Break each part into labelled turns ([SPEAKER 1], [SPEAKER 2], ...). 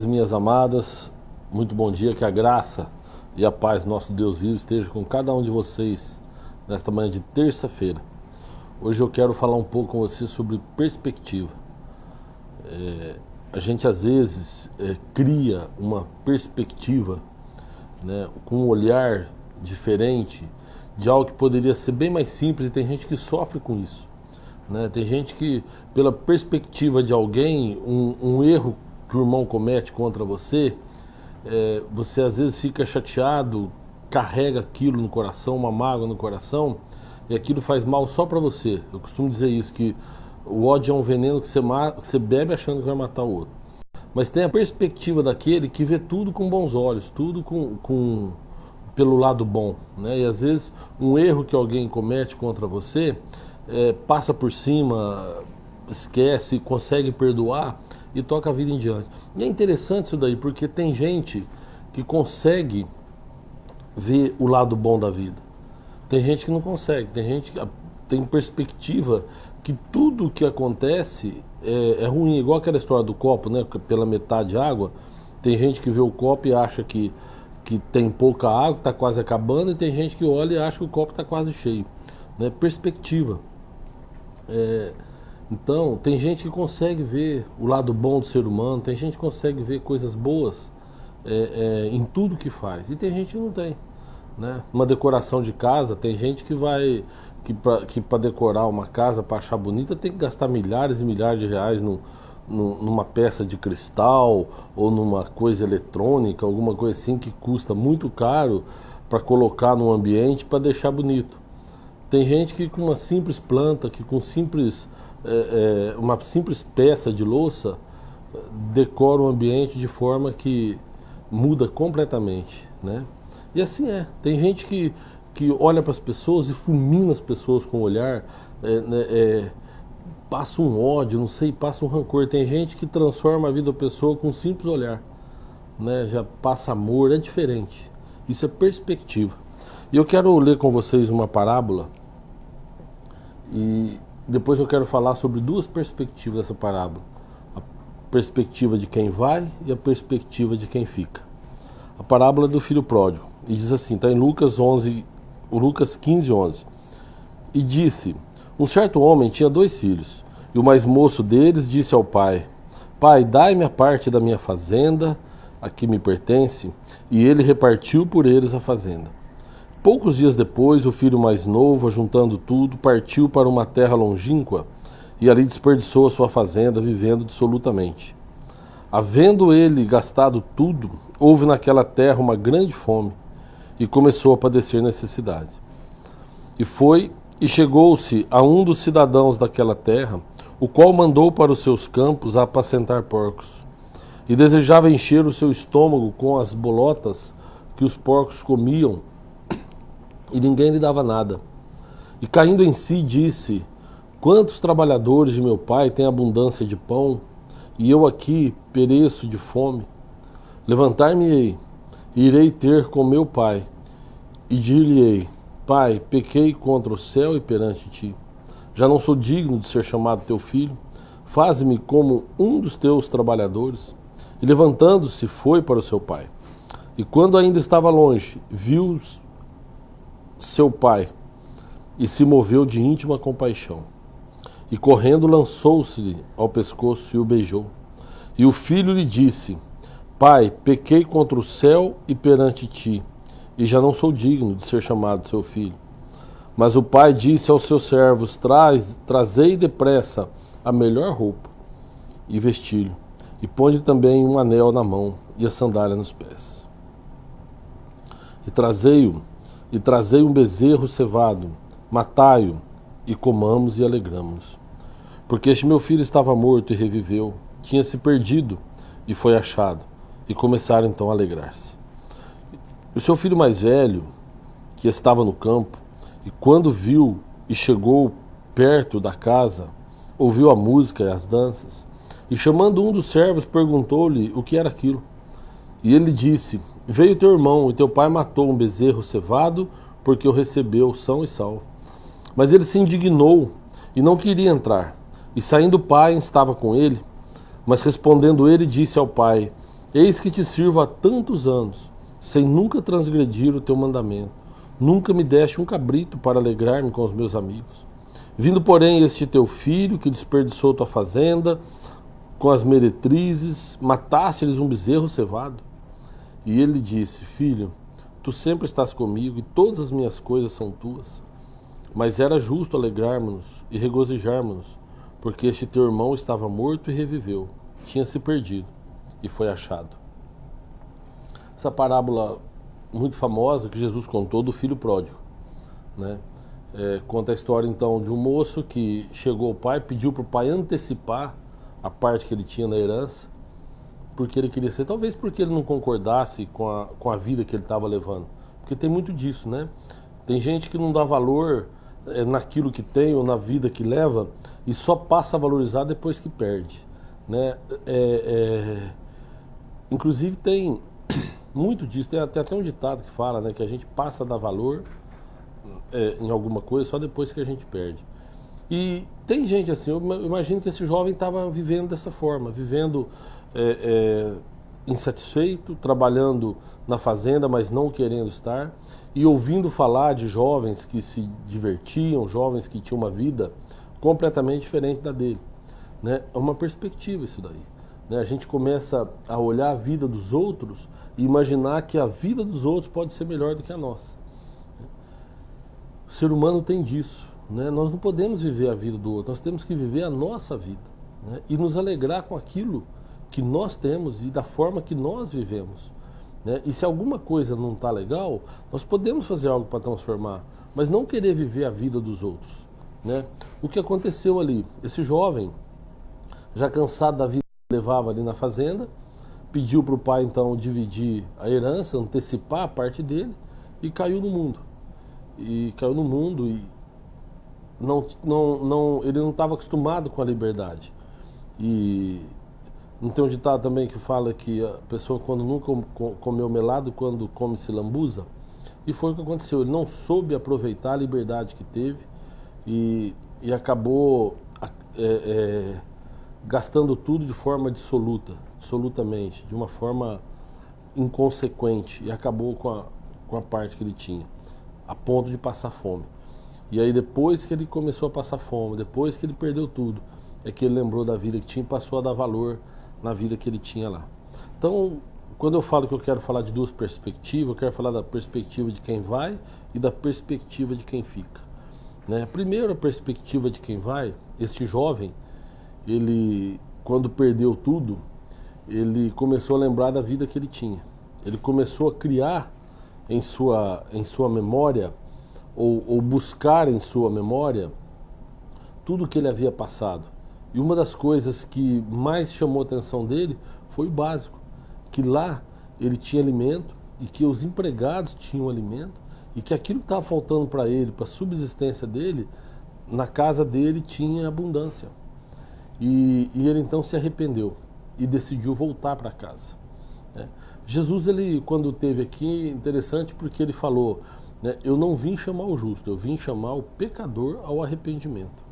[SPEAKER 1] minhas amadas, muito bom dia, que a graça e a paz do nosso Deus vivo esteja com cada um de vocês nesta manhã de terça-feira. Hoje eu quero falar um pouco com você sobre perspectiva. A gente às vezes cria uma perspectiva, né, com um olhar diferente de algo que poderia ser bem mais simples, e tem gente que sofre com isso, né? Tem gente que, pela perspectiva de alguém, um erro que o irmão comete contra você, você às vezes fica chateado, carrega aquilo no coração, uma mágoa no coração, e aquilo faz mal só para você. Eu costumo dizer isso, que o ódio é um veneno que você bebe achando que vai matar o outro. Mas tem a perspectiva daquele que vê tudo com bons olhos, tudo pelo lado bom, né? E às vezes um erro que alguém comete contra você, passa por cima, esquece, consegue perdoar e toca a vida em diante. E é interessante isso daí, porque tem gente que consegue ver o lado bom da vida. Tem gente que não consegue, tem gente que tem perspectiva que tudo que acontece é ruim, igual aquela história do copo, né, pela metade água. Tem gente que vê o copo e acha que tem pouca água, que está quase acabando, e tem gente que olha e acha que o copo está quase cheio, né? Perspectiva. Então, tem gente que consegue ver o lado bom do ser humano, tem gente que consegue ver coisas boas em tudo que faz, e tem gente que não tem, né? Uma decoração de casa, tem gente que para decorar uma casa, para achar bonita, tem que gastar milhares e milhares de reais numa peça de cristal ou numa coisa eletrônica, alguma coisa assim que custa muito caro para colocar no ambiente para deixar bonito. Tem gente que com uma simples planta, que com uma simples peça de louça decora o ambiente de forma que muda completamente, né? E assim tem gente que olha para as pessoas e fulmina as pessoas com o olhar, passa um ódio, não sei, passa um rancor. Tem gente que transforma a vida da pessoa com um simples olhar, né? Já passa amor, é diferente. Isso é perspectiva. E eu quero ler com vocês uma parábola, e depois eu quero falar sobre duas perspectivas dessa parábola: a perspectiva de quem vai e a perspectiva de quem fica. A parábola do filho pródigo, e diz assim, está em Lucas 15:11. E disse: um certo homem tinha 2 filhos, e o mais moço deles disse ao pai: Pai, dai-me a parte da minha fazenda, a que me pertence. E ele repartiu por eles a fazenda. Poucos dias depois, o filho mais novo, ajuntando tudo, partiu para uma terra longínqua, e ali desperdiçou a sua fazenda, vivendo dissolutamente. Havendo ele gastado tudo, houve naquela terra uma grande fome, e começou a padecer necessidade. E chegou-se a um dos cidadãos daquela terra, o qual mandou para os seus campos a apacentar porcos, e desejava encher o seu estômago com as bolotas que os porcos comiam, e ninguém lhe dava nada. E caindo em si, disse: quantos trabalhadores de meu pai têm abundância de pão, e eu aqui pereço de fome? Levantar-me-ei, e irei ter com meu pai, e dir-lhe-ei: Pai, pequei contra o céu e perante ti. Já não sou digno de ser chamado teu filho. Faze-me como um dos teus trabalhadores. E levantando-se, foi para o seu pai. E quando ainda estava longe, viu seu pai, e se moveu de íntima compaixão. E correndo, lançou-se-lhe ao pescoço e o beijou. E o filho lhe disse: Pai, pequei contra o céu e perante ti, e já não sou digno de ser chamado seu filho. Mas o pai disse aos seus servos: Trazei depressa a melhor roupa, e vesti-lhe, e põe-lhe também um anel na mão, e a sandália nos pés. E trazei um bezerro cevado, matai-o, e comamos e alegramo-nos. Porque este meu filho estava morto e reviveu, tinha se perdido e foi achado. E começaram então a alegrar-se. O seu filho mais velho, que estava no campo, e quando viu e chegou perto da casa, ouviu a música e as danças, e chamando um dos servos, perguntou-lhe o que era aquilo. E ele disse: Veio teu irmão, e teu pai matou um bezerro cevado, porque o recebeu são e salvo. Mas ele se indignou e não queria entrar. E saindo o pai estava com ele, mas respondendo ele disse ao pai: Eis que te sirvo há tantos anos, sem nunca transgredir o teu mandamento. Nunca me deste um cabrito para alegrar-me com os meus amigos. Vindo, porém, este teu filho, que desperdiçou tua fazenda com as meretrizes, mataste-lhes um bezerro cevado. E ele disse: Filho, tu sempre estás comigo e todas as minhas coisas são tuas. Mas era justo alegrarmos-nos e regozijarmos-nos, porque este teu irmão estava morto e reviveu, tinha se perdido e foi achado. Essa parábola muito famosa que Jesus contou do filho pródigo, né? Conta a história então de um moço que chegou ao pai, pediu para o pai antecipar a parte que ele tinha na herança, porque ele queria ser, talvez porque ele não concordasse com a vida que ele estava levando, porque tem muito disso, né? Tem gente que não dá valor naquilo que tem ou na vida que leva e só passa a valorizar depois que perde, né? Inclusive tem muito disso, tem até um ditado que fala, né, que a gente passa a dar valor em alguma coisa só depois que a gente perde. E tem gente assim, eu imagino que esse jovem estava vivendo dessa forma, vivendo insatisfeito, trabalhando na fazenda, mas não querendo estar, e ouvindo falar de jovens que se divertiam, jovens que tinham uma vida completamente diferente da dele, né? É uma perspectiva isso daí, né? A gente começa a olhar a vida dos outros e imaginar que a vida dos outros pode ser melhor do que a nossa. O ser humano tem disso, né? Nós não podemos viver a vida do outro, nós temos que viver a nossa vida, né? E nos alegrar com aquilo que nós temos e da forma que nós vivemos, né? E se alguma coisa não está legal, nós podemos fazer algo para transformar, mas não querer viver a vida dos outros, né? O que aconteceu ali? Esse jovem, já cansado da vida que levava ali na fazenda, pediu para o pai então dividir a herança, antecipar a parte dele, e caiu no mundo. E caiu no mundo e ele não estava acostumado com a liberdade. E não tem um ditado também que fala que a pessoa quando nunca comeu melado, quando come se lambuza? E foi o que aconteceu, ele não soube aproveitar a liberdade que teve e acabou gastando tudo de forma dissolutamente, de uma forma inconsequente, e acabou com a parte que ele tinha, a ponto de passar fome. E aí depois que ele começou a passar fome, depois que ele perdeu tudo, é que ele lembrou da vida que tinha e passou a dar valor na vida que ele tinha lá. Então, quando eu falo que eu quero falar de duas perspectivas, eu quero falar da perspectiva de quem vai e da perspectiva de quem fica, né? Primeiro, a perspectiva de quem vai, este jovem, ele, quando perdeu tudo, ele começou a lembrar da vida que ele tinha. Ele começou a criar em sua memória, ou buscar em sua memória, tudo que ele havia passado. E uma das coisas que mais chamou a atenção dele foi o básico, que lá ele tinha alimento e que os empregados tinham alimento e que aquilo que estava faltando para ele, para a subsistência dele, na casa dele tinha abundância. E ele então se arrependeu e decidiu voltar para casa, né? Jesus, ele, quando esteve aqui, interessante porque ele falou, né, eu não vim chamar o justo, eu vim chamar o pecador ao arrependimento,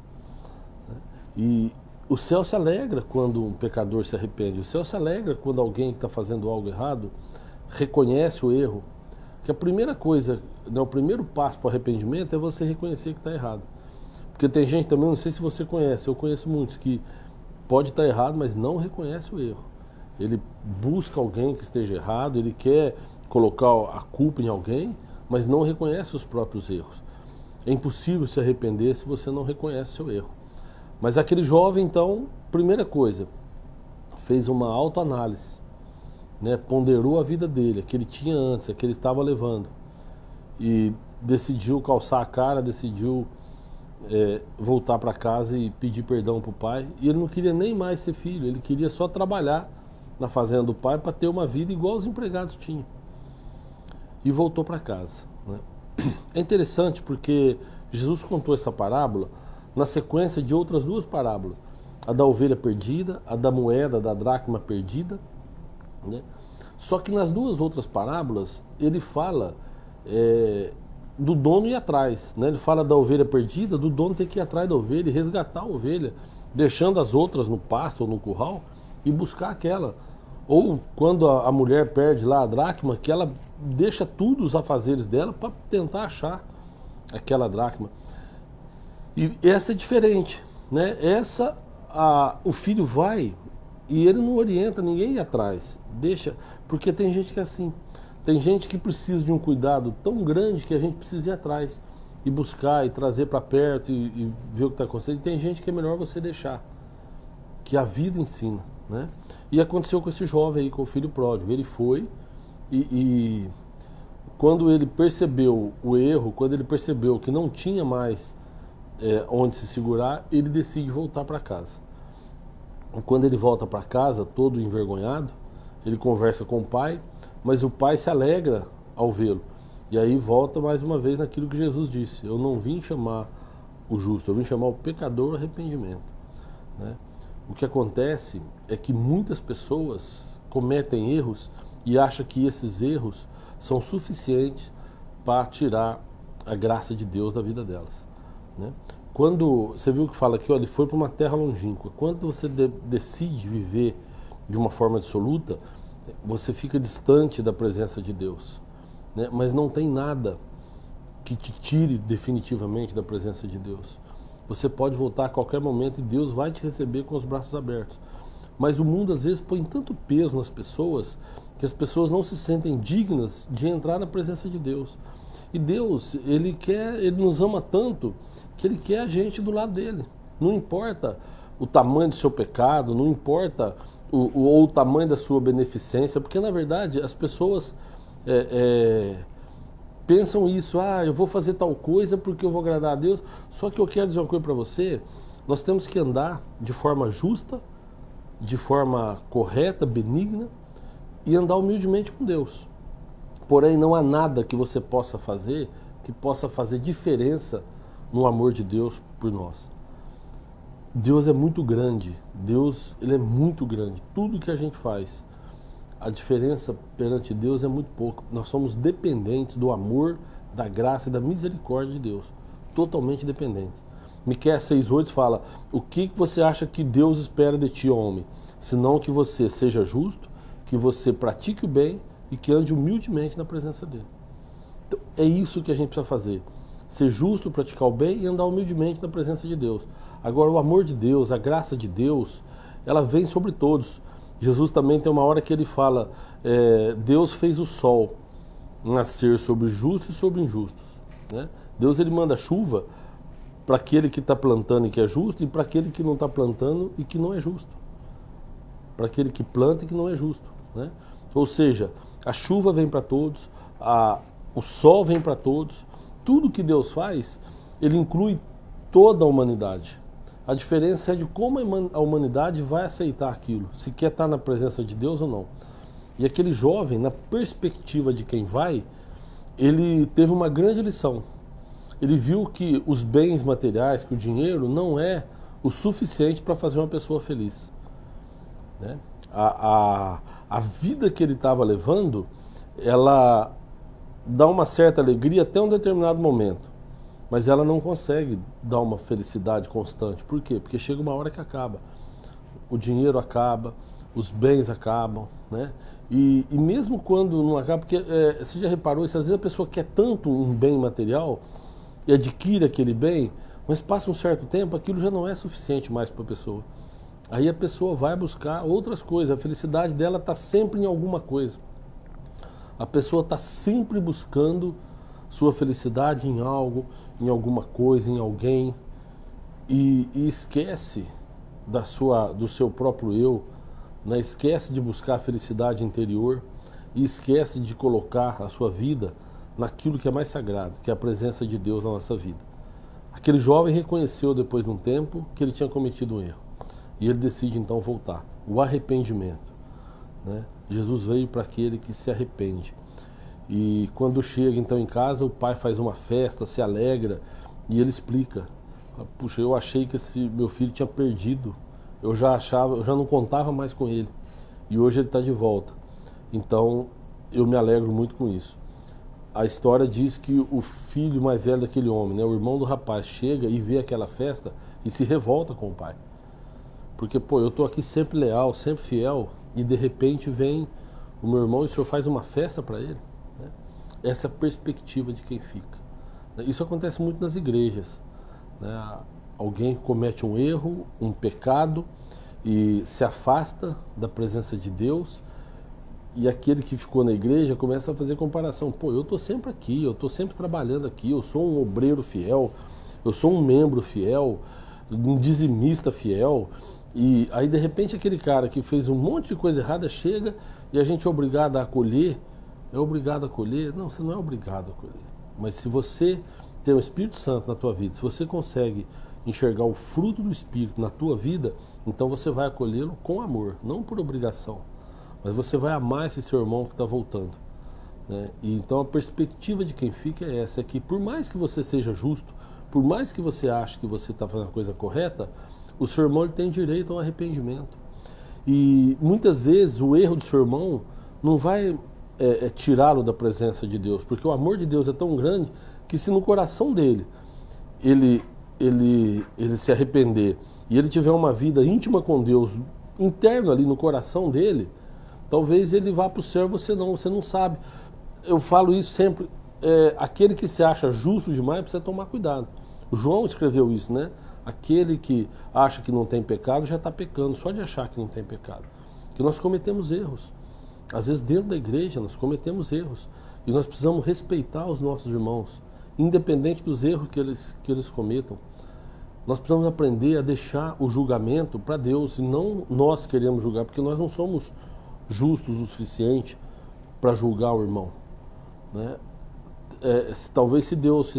[SPEAKER 1] né? E o céu se alegra quando um pecador se arrepende, o céu se alegra quando alguém que está fazendo algo errado reconhece o erro, que a primeira coisa, né, o primeiro passo para o arrependimento é você reconhecer que está errado. Porque tem gente também, não sei se você conhece, eu conheço muitos que pode estar errado, mas não reconhece o erro. Ele busca alguém que esteja errado, ele quer colocar a culpa em alguém, mas não reconhece os próprios erros. É impossível se arrepender se você não reconhece o seu erro. Mas aquele jovem, então, primeira coisa, fez uma autoanálise, né? Ponderou a vida dele, a que ele tinha antes, a que ele estava levando, e decidiu calçar a cara, decidiu voltar para casa e pedir perdão para o pai. E ele não queria nem mais ser filho, ele queria só trabalhar na fazenda do pai para ter uma vida igual os empregados tinham. E voltou para casa, né? É interessante porque Jesus contou essa parábola na sequência de outras duas parábolas, a da ovelha perdida, a da moeda, da dracma perdida, né? Só que nas duas outras parábolas ele fala do dono ir atrás, né? Ele fala da ovelha perdida, do dono ter que ir atrás da ovelha e resgatar a ovelha, deixando as outras no pasto ou no curral e buscar aquela. Ou quando a mulher perde lá a dracma, que ela deixa tudo os afazeres dela para tentar achar aquela dracma. E essa é diferente, né? O filho vai e ele não orienta ninguém ir atrás, deixa, porque tem gente que é assim, tem gente que precisa de um cuidado tão grande que a gente precisa ir atrás e buscar e trazer para perto e ver o que está acontecendo. E tem gente que é melhor você deixar, que a vida ensina, né? E aconteceu com esse jovem aí, com o filho pródigo. Ele foi e quando ele percebeu o erro, quando ele percebeu que não tinha mais onde se segurar, ele decide voltar para casa. Quando ele volta para casa, todo envergonhado, ele conversa com o pai, mas o pai se alegra ao vê-lo. E aí volta mais uma vez naquilo que Jesus disse: eu não vim chamar o justo, eu vim chamar o pecador ao arrependimento, né? O que acontece é que muitas pessoas cometem erros e acham que esses erros são suficientes para tirar a graça de Deus da vida delas, né? Quando você viu que fala aqui, ó, ele foi para uma terra longínqua. Quando você decide viver de uma forma absoluta, você fica distante da presença de Deus, né? Mas não tem nada que te tire definitivamente da presença de Deus. Você pode voltar a qualquer momento e Deus vai te receber com os braços abertos. Mas o mundo às vezes põe tanto peso nas pessoas que as pessoas não se sentem dignas de entrar na presença de Deus. E Deus, Ele nos ama tanto que Ele quer a gente do lado dele. Não importa o tamanho do seu pecado, não importa o tamanho da sua beneficência, porque na verdade as pessoas pensam isso: eu vou fazer tal coisa porque eu vou agradar a Deus. Só que eu quero dizer uma coisa para você: nós temos que andar de forma justa, de forma correta, benigna, e andar humildemente com Deus. Porém, não há nada que você possa fazer que possa fazer diferença no amor de Deus por nós. Deus é muito grande, Deus, Ele é muito grande. Tudo que a gente faz, a diferença perante Deus é muito pouco. Nós somos dependentes do amor, da graça e da misericórdia de Deus. Totalmente dependentes. Miqueias 6,8 fala: o que você acha que Deus espera de ti, homem? Senão que você seja justo, que você pratique o bem e que ande humildemente na presença dele. Então, é isso que a gente precisa fazer: ser justo, praticar o bem e andar humildemente na presença de Deus. Agora, o amor de Deus, a graça de Deus, ela vem sobre todos. Jesus também tem uma hora que ele fala: Deus fez o sol nascer sobre justos e sobre injustos, né? Deus, ele manda chuva para aquele que está plantando e que é justo, e para aquele que não está plantando e que não é justo, para aquele que planta e que não é justo, né? Ou seja, a chuva vem para todos, o sol vem para todos. Tudo que Deus faz, Ele inclui toda a humanidade. A diferença é de como a humanidade vai aceitar aquilo, se quer estar na presença de Deus ou não. E aquele jovem, na perspectiva de quem vai, ele teve uma grande lição. Ele viu que os bens materiais, que o dinheiro não é o suficiente para fazer uma pessoa feliz, né? A vida que ele estava levando, ela dá uma certa alegria até um determinado momento, mas ela não consegue dar uma felicidade constante. Por quê? Porque chega uma hora que acaba. O dinheiro acaba, os bens acabam, né? E mesmo quando não acaba, porque você já reparou isso, às vezes a pessoa quer tanto um bem material e adquire aquele bem, mas passa um certo tempo, aquilo já não é suficiente mais para a pessoa. Aí a pessoa vai buscar outras coisas, a felicidade dela está sempre em alguma coisa. A pessoa está sempre buscando sua felicidade em algo, em alguma coisa, em alguém, e esquece do seu próprio eu, né? Esquece de buscar a felicidade interior e esquece de colocar a sua vida naquilo que é mais sagrado, que é a presença de Deus na nossa vida. Aquele jovem reconheceu depois de um tempo que ele tinha cometido um erro, e ele decide então voltar. O arrependimento, né? Jesus veio para aquele que se arrepende. E quando chega então em casa, o pai faz uma festa, se alegra, e ele explica: puxa, eu achei que esse meu filho tinha perdido, eu já não contava mais com ele, e hoje ele está de volta. Então eu me alegro muito com isso. A história diz que o filho mais velho daquele homem, né, o irmão do rapaz, chega e vê aquela festa e se revolta com o pai. Porque, eu estou aqui sempre leal, sempre fiel, e de repente vem o meu irmão e o senhor faz uma festa para ele, né? Essa é a perspectiva de quem fica. Isso acontece muito nas igrejas, né? Alguém comete um erro, um pecado e se afasta da presença de Deus, e aquele que ficou na igreja começa a fazer comparação. Pô, eu estou sempre aqui, eu estou sempre trabalhando aqui, eu sou um obreiro fiel, eu sou um membro fiel, um dizimista fiel. E aí de repente aquele cara que fez um monte de coisa errada chega e a gente é obrigado a acolher. É obrigado a acolher? Não, você não é obrigado a acolher. Mas se você tem o Espírito Santo na tua vida, se você consegue enxergar o fruto do Espírito na tua vida, então você vai acolhê-lo com amor, não por obrigação. Mas você vai amar esse seu irmão que está voltando, né? E então a perspectiva de quem fica é essa, é que por mais que você seja justo, por mais que você ache que você está fazendo a coisa correta, o seu irmão ele tem direito ao arrependimento. E muitas vezes o erro do seu irmão não vai tirá-lo da presença de Deus, porque o amor de Deus é tão grande que se no coração dele ele se arrepender e ele tiver uma vida íntima com Deus, interno ali no coração dele, talvez ele vá para o céu e você não sabe. Eu falo isso sempre, aquele que se acha justo demais precisa tomar cuidado. O João escreveu isso, né? Aquele que acha que não tem pecado já está pecando, só de achar que não tem pecado. Que nós cometemos erros. Às vezes dentro da igreja nós cometemos erros. E nós precisamos respeitar os nossos irmãos, independente dos erros que eles cometam. Nós precisamos aprender a deixar o julgamento para Deus, e não nós queremos julgar, porque nós não somos justos o suficiente para julgar o irmão, né? Talvez se Deus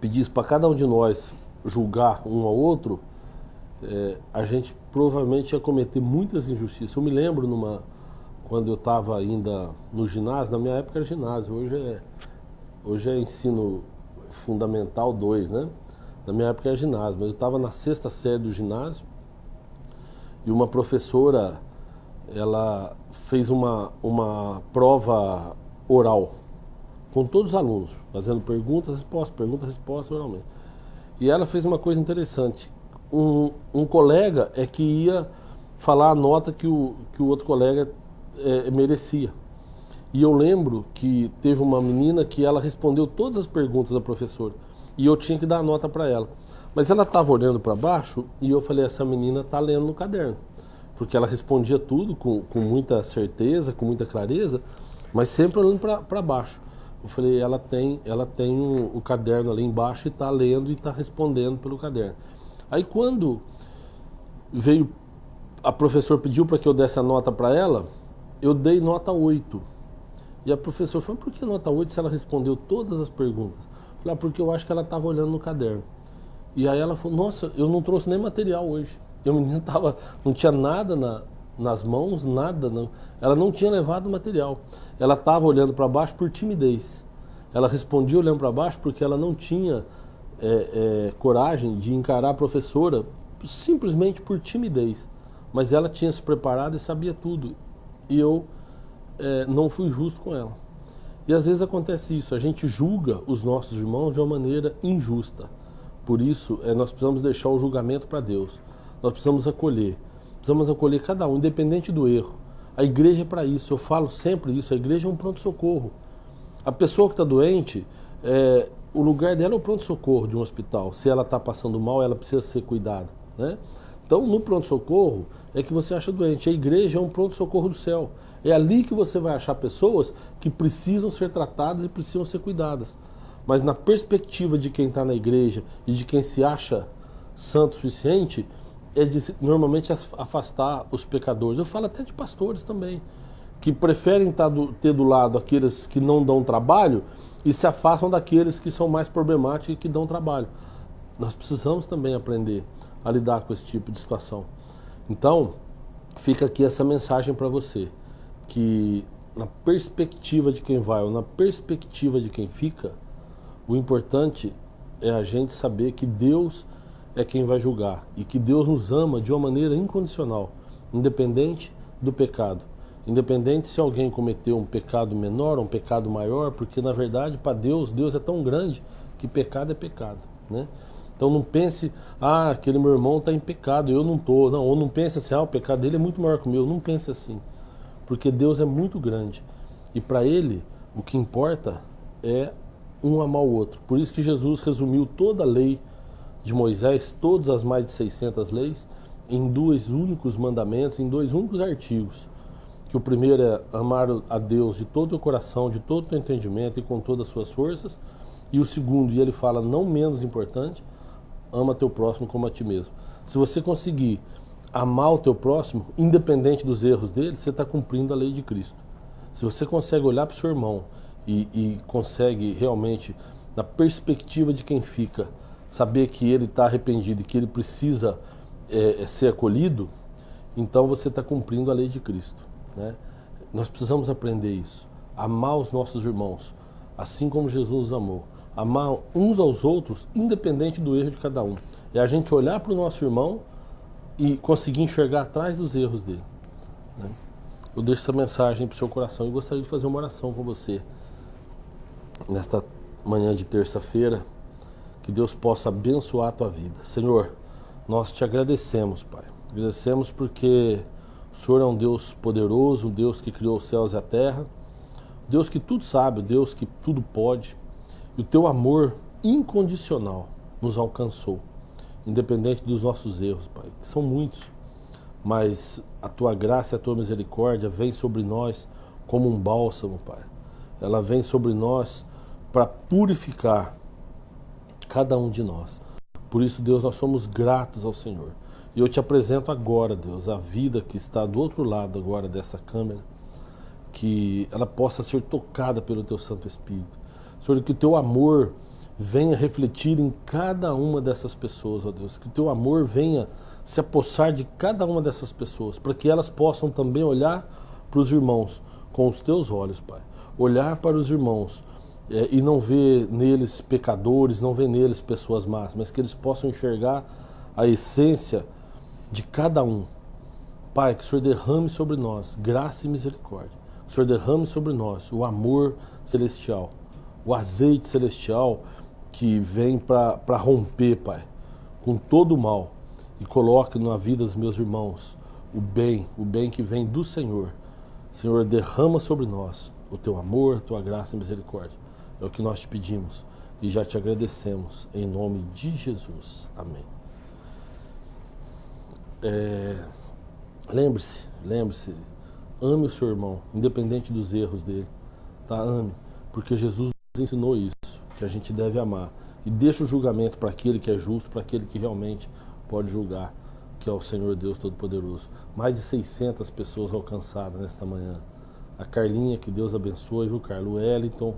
[SPEAKER 1] pedisse para cada um de nós julgar um ao outro, a gente provavelmente ia cometer muitas injustiças. Eu me lembro quando eu estava ainda no ginásio, na minha época era ginásio, hoje é ensino fundamental 2, né? Na minha época era ginásio, mas eu estava na 6ª série do ginásio e uma professora, ela fez uma prova oral com todos os alunos, fazendo perguntas, respostas oralmente. E ela fez uma coisa interessante. Um colega que ia falar a nota que o outro colega merecia. E eu lembro que teve uma menina que ela respondeu todas as perguntas da professora e eu tinha que dar a nota para ela. Mas ela estava olhando para baixo e eu falei, essa menina está lendo no caderno. Porque ela respondia tudo com muita certeza, com muita clareza, mas sempre olhando para baixo. Eu falei, ela tem o caderno ali embaixo e está lendo e está respondendo pelo caderno. Aí quando a professora pediu para que eu desse a nota para ela, eu dei nota 8. E a professora falou, por que nota 8 se ela respondeu todas as perguntas? Eu falei, porque eu acho que ela estava olhando no caderno. E aí ela falou, nossa, eu não trouxe nem material hoje. E a menina não tinha nada nas mãos, nada. Não. Ela não tinha levado material. Ela estava olhando para baixo por timidez. Ela respondia olhando para baixo porque ela não tinha coragem de encarar a professora simplesmente por timidez. Mas ela tinha se preparado e sabia tudo. E eu não fui justo com ela. E às vezes acontece isso, a gente julga os nossos irmãos de uma maneira injusta. Por isso, nós precisamos deixar o julgamento para Deus. Nós precisamos acolher cada um, independente do erro. A igreja é para isso, eu falo sempre isso, a igreja é um pronto-socorro. A pessoa que está doente, o lugar dela é o pronto-socorro de um hospital. Se ela está passando mal, ela precisa ser cuidada, né? Então, no pronto-socorro é que você acha doente. A igreja é um pronto-socorro do céu. É ali que você vai achar pessoas que precisam ser tratadas e precisam ser cuidadas. Mas na perspectiva de quem está na igreja e de quem se acha santo o suficiente, normalmente afastar os pecadores. Eu falo até de pastores também, que preferem ter do lado aqueles que não dão trabalho e se afastam daqueles que são mais problemáticos e que dão trabalho. Nós precisamos também aprender a lidar com esse tipo de situação. Então, fica aqui essa mensagem para você, que na perspectiva de quem vai ou na perspectiva de quem fica, o importante é a gente saber que Deus é quem vai julgar e que Deus nos ama de uma maneira incondicional, independente do pecado. Independente se alguém cometeu um pecado menor ou um pecado maior, porque na verdade para Deus é tão grande que pecado é pecado, né? Então não pense, aquele meu irmão está em pecado, eu não estou. Não, ou não pense assim, o pecado dele é muito maior que o meu. Não pense assim, porque Deus é muito grande. E para Ele, o que importa é um amar o outro. Por isso que Jesus resumiu toda a lei de Moisés, todas as mais de 600 leis, em dois únicos mandamentos, em dois únicos artigos. Que o primeiro é amar a Deus de todo o coração, de todo o teu entendimento e com todas as suas forças. E o segundo, e ele fala não menos importante, ama teu próximo como a ti mesmo. Se você conseguir amar o teu próximo, independente dos erros dele, você está cumprindo a lei de Cristo. Se você consegue olhar para o seu irmão e consegue realmente, na perspectiva de quem fica, saber que ele está arrependido e que ele precisa ser acolhido, então você está cumprindo a lei de Cristo, né? Nós precisamos aprender isso, amar os nossos irmãos, assim como Jesus nos amou, amar uns aos outros, independente do erro de cada um. É a gente olhar para o nosso irmão e conseguir enxergar atrás dos erros dele, né? Eu deixo essa mensagem para o seu coração e gostaria de fazer uma oração com você nesta manhã de terça-feira. Que Deus possa abençoar a tua vida. Senhor, nós te agradecemos, Pai. Agradecemos porque o Senhor é um Deus poderoso, um Deus que criou os céus e a terra, Deus que tudo sabe, Deus que tudo pode. E o teu amor incondicional nos alcançou, independente dos nossos erros, Pai, que são muitos. Mas a tua graça e a tua misericórdia vem sobre nós como um bálsamo, Pai. Ela vem sobre nós para purificar cada um de nós. Por isso, Deus, nós somos gratos ao Senhor. E eu te apresento agora, Deus, a vida que está do outro lado agora dessa câmera, que ela possa ser tocada pelo teu Santo Espírito. Senhor, que o teu amor venha refletir em cada uma dessas pessoas, ó Deus. Que o teu amor venha se apossar de cada uma dessas pessoas, para que elas possam também olhar para os irmãos com os teus olhos, Pai. Olhar para os irmãos e não ver neles pecadores, não ver neles pessoas más, mas que eles possam enxergar a essência de cada um. Pai, que o Senhor derrame sobre nós graça e misericórdia. Que o Senhor derrame sobre nós o amor celestial, o azeite celestial que vem para romper, Pai, com todo o mal, e coloque na vida dos meus irmãos o bem que vem do Senhor. Senhor, derrama sobre nós o teu amor, a tua graça e misericórdia. É o que nós te pedimos e já te agradecemos, em nome de Jesus. Amém. Lembre-se, ame o seu irmão, independente dos erros dele, tá? Ame, porque Jesus nos ensinou isso, que a gente deve amar. E deixa o julgamento para aquele que é justo, para aquele que realmente pode julgar, que é o Senhor Deus Todo-Poderoso. Mais de 600 pessoas alcançadas nesta manhã. A Carlinha, que Deus abençoe, viu, Carlos? O Wellington,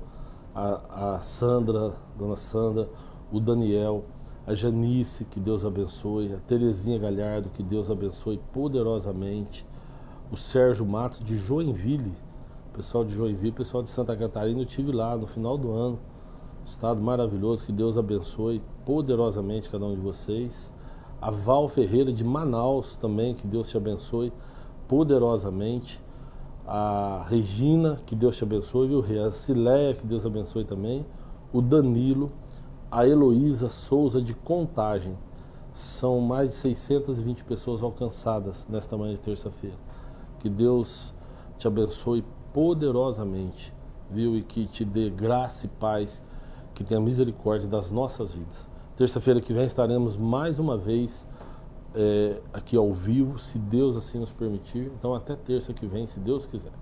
[SPEAKER 1] a Sandra, dona Sandra, o Daniel, a Janice, que Deus abençoe, a Terezinha Galhardo, que Deus abençoe poderosamente, o Sérgio Matos de Joinville, pessoal de Joinville, pessoal de Santa Catarina, eu estive lá no final do ano, estado maravilhoso, que Deus abençoe poderosamente cada um de vocês. A Val Ferreira de Manaus também, que Deus te abençoe poderosamente. A Regina, que Deus te abençoe, viu? A Cileia, que Deus abençoe também. O Danilo, a Heloísa Souza de Contagem. São mais de 620 pessoas alcançadas nesta manhã de terça-feira. Que Deus te abençoe poderosamente, viu? E que te dê graça e paz, que tenha misericórdia das nossas vidas. Terça-feira que vem estaremos mais uma vez aqui ao vivo, se Deus assim nos permitir. Então até terça que vem, se Deus quiser.